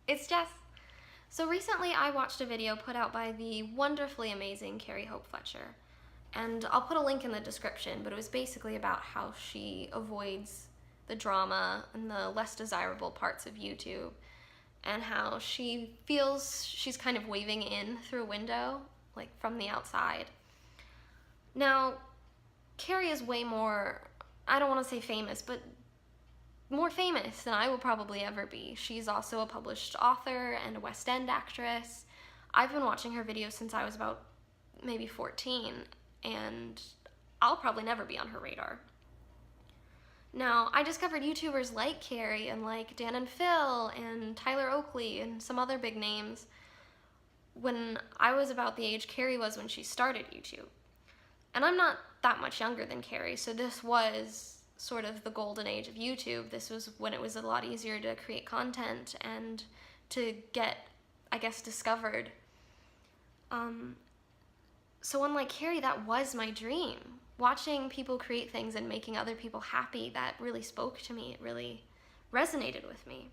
It's Jess. So recently I watched a video put out by the wonderfully amazing Carrie Hope Fletcher, and I'll put a link in the description, but it was basically about how she avoids the drama and the less desirable parts of YouTube, and how she feels she's kind of waving in through a window, like from the outside. Now, Carrie is way more, I don't want to say famous, but more famous than I will probably ever be. She's also a published author and a West End actress. I've been watching her videos since I was about maybe 14, and I'll probably never be on her radar. Now, I discovered YouTubers like Carrie and like Dan and Phil and Tyler Oakley and some other big names when I was about the age Carrie was when she started YouTube. And I'm not that much younger than Carrie, so this was sort of the golden age of YouTube. This was when it was a lot easier to create content and to get, I guess, discovered. So unlike Carrie, that was my dream. Watching people create things and making other people happy, that really spoke to me. It really resonated with me.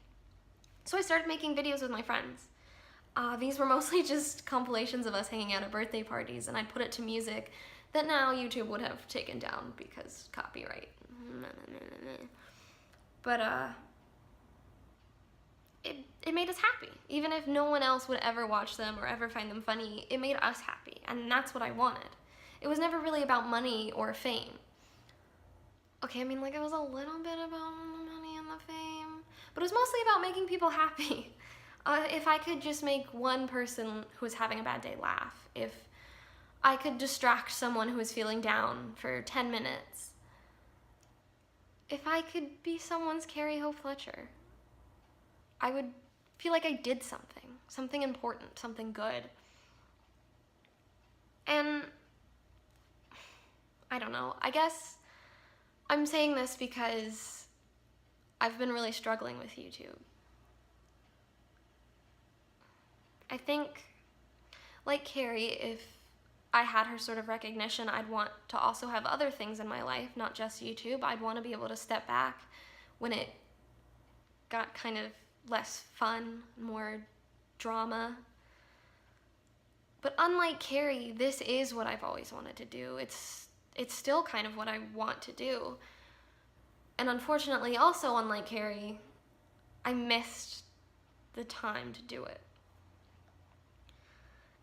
So I started making videos with my friends. These were mostly just compilations of us hanging out at birthday parties, and I'd put it to music that now YouTube would have taken down because copyright. But it made us happy. Even if no one else would ever watch them or ever find them funny, it made us happy, and that's what I wanted. It was never really about money or fame. Okay, I mean, like, it was a little bit about the money and the fame, but it was mostly about making people happy. If I could just make one person who was having a bad day laugh, if I could distract someone who was feeling down for 10 minutes, if I could be someone's Carrie Hope Fletcher, I would feel like I did something important, something good. And I don't know, I guess I'm saying this because I've been really struggling with YouTube. I think, like Carrie, if I had her sort of recognition, I'd want to also have other things in my life, not just YouTube. I'd want to be able to step back when it got kind of less fun, more drama. But unlike Carrie, this is what I've always wanted to do. It's still kind of what I want to do. And unfortunately, also unlike Carrie, I missed the time to do it.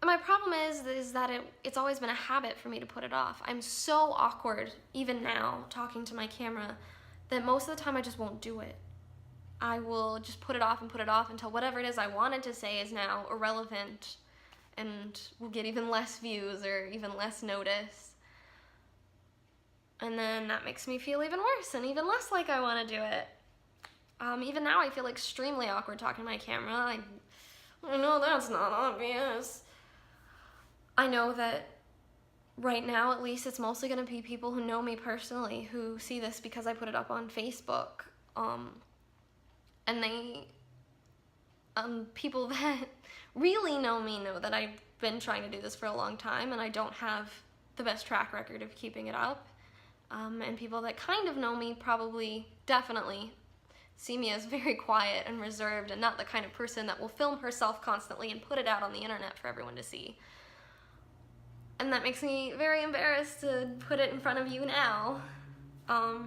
And my problem is that it's always been a habit for me to put it off. I'm so awkward, even now, talking to my camera, that most of the time I just won't do it. I will just put it off until whatever it is I wanted to say is now irrelevant and will get even less views or even less notice. And then that makes me feel even worse and even less like I want to do it. Even now I feel extremely awkward talking to my camera. I know that's not obvious. I know that right now, at least, it's mostly going to be people who know me personally who see this because I put it up on Facebook. And they, people that really know me know that I've been trying to do this for a long time and I don't have the best track record of keeping it up. And people that kind of know me probably, definitely, see me as very quiet and reserved and not the kind of person that will film herself constantly and put it out on the internet for everyone to see. And that makes me very embarrassed to put it in front of you now. I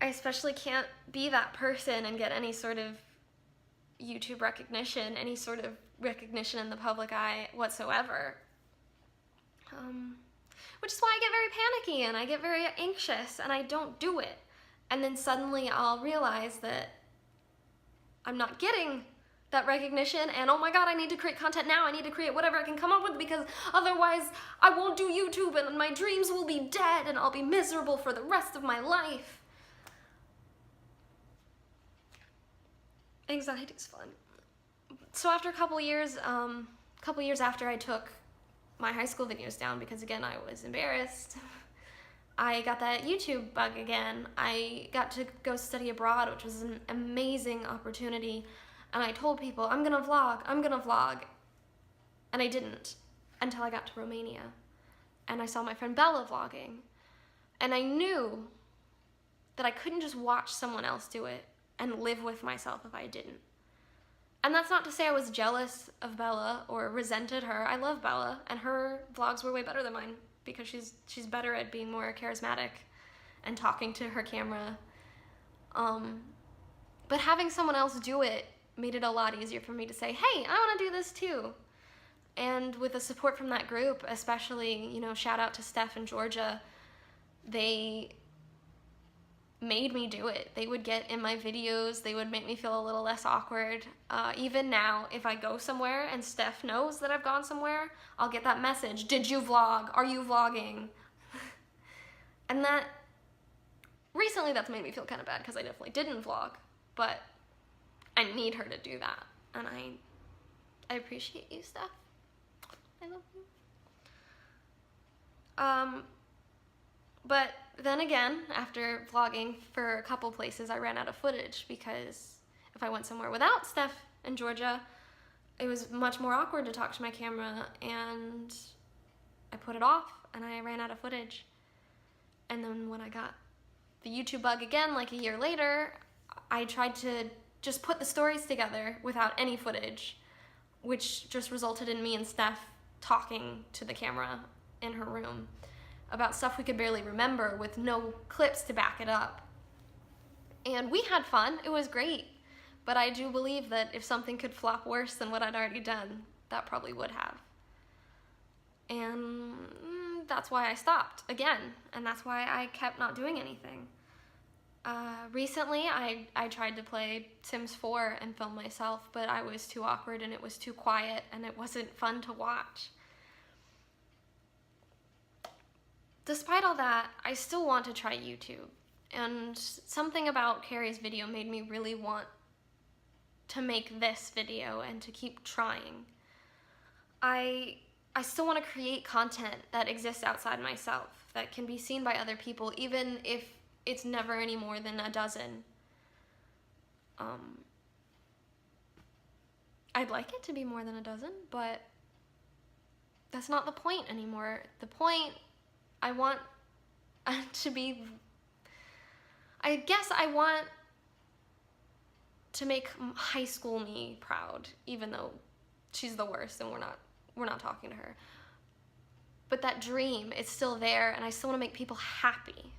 especially can't be that person and get any sort of YouTube recognition, any sort of recognition in the public eye whatsoever. Which is why I get very panicky and I get very anxious and I don't do it. And then suddenly I'll realize that I'm not getting that recognition, and oh my god, I need to create content now. I need to create whatever I can come up with because otherwise I won't do YouTube and my dreams will be dead and I'll be miserable for the rest of my life. Anxiety's fun. So after a couple years after I took my high school videos down because again I was embarrassed, I got that YouTube bug again. I got to go study abroad, which was an amazing opportunity. And I told people, I'm gonna vlog. And I didn't until I got to Romania. And I saw my friend Bella vlogging. And I knew that I couldn't just watch someone else do it. and live with myself if I didn't. And that's not to say I was jealous of Bella or resented her. I love Bella, and her vlogs were way better than mine because she's better at being more charismatic and talking to her camera. But having someone else do it made it a lot easier for me to say, hey, I want to do this too. And with the support from that group, especially, you know, shout out to Steph and Georgia, they made me do it. They would get in my videos, they would make me feel a little less awkward. Even now, if I go somewhere and Steph knows that I've gone somewhere, I'll get that message, did you vlog? Are you vlogging? And that, recently that's made me feel kind of bad because I definitely didn't vlog, but I need her to do that. And I appreciate you, Steph. I love you. But then again, after vlogging for a couple places, I ran out of footage because if I went somewhere without Steph and Georgia, it was much more awkward to talk to my camera, and I put it off and I ran out of footage. And then when I got the YouTube bug again, like a year later, I tried to just put the stories together without any footage, which just resulted in me and Steph talking to the camera in her room about stuff we could barely remember with no clips to back it up. And we had fun, it was great, but I do believe that if something could flop worse than what I'd already done, that probably would have. And that's why I stopped again, and that's why I kept not doing anything. Recently, I tried to play Sims 4 and film myself, but I was too awkward and it was too quiet and it wasn't fun to watch. Despite all that, I still want to try YouTube, and something about Carrie's video made me really want to make this video and to keep trying. I still want to create content that exists outside myself, that can be seen by other people, even if it's never any more than a dozen. I'd like it to be more than a dozen, but that's not the point anymore. The point, I want to be, I guess I want to make high school me proud, even though she's the worst and we're not talking to her. But that dream, it's still there, and I still want to make people happy.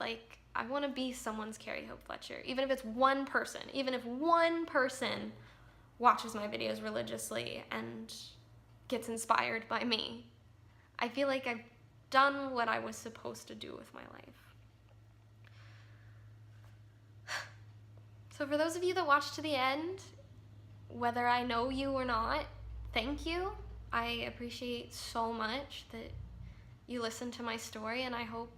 Like, I want to be someone's Carrie Hope Fletcher, even if it's one person, even if one person watches my videos religiously and gets inspired by me. I feel like I've done what I was supposed to do with my life. So for those of you that watched to the end, whether I know you or not, thank you. I appreciate so much that you listened to my story, and I hope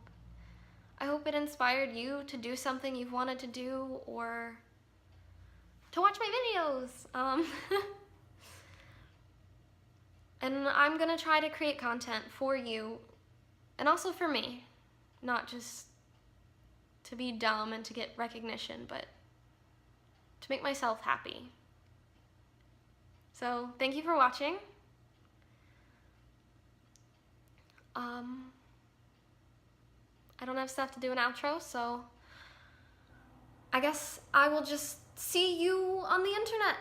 it inspired you to do something you've wanted to do or to watch my videos. And I'm gonna try to create content for you and also for me, not just to be dumb and to get recognition, but to make myself happy. So thank you for watching. I don't have stuff to do an outro, so I guess I will just see you on the internet.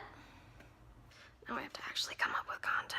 Now I have to actually come up with content.